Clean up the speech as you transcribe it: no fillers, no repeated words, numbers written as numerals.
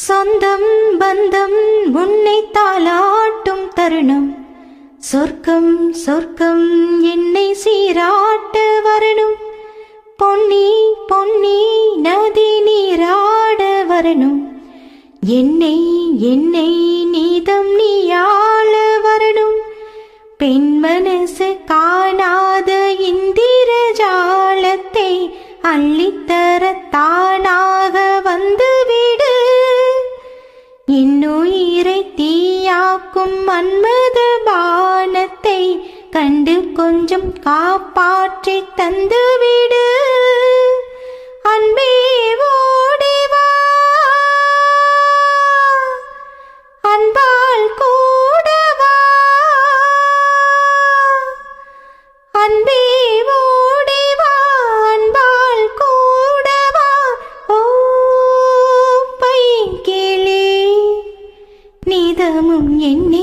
சொந்தம் பந்தம் உன்னை தாலாட்டும் தருணம், சொர்க்கம் சொர்க்கம் என்னை சீராட்ட வரணும். பொன்னி பொன்னி நதி நீராட வரணும். என்னை என்னை நீதம் நீயாள வரணும். பெண் மனசு காணாத இந்திர ஜாலத்தை அள்ளித்தர தானாக வந்துவிடு. இன்னுயிரை தீயாக்கும் மன்மத பானத்தை கண்டு கொஞ்சம் காப்பாற்றி தந்துவிடு. அன்பே ஓடிவா, அன்பால் கூடவா. அன்பே ஓடிவா, அன்பால் கூடவா. ஓ பைங்கிளி, நிதமும் என்னை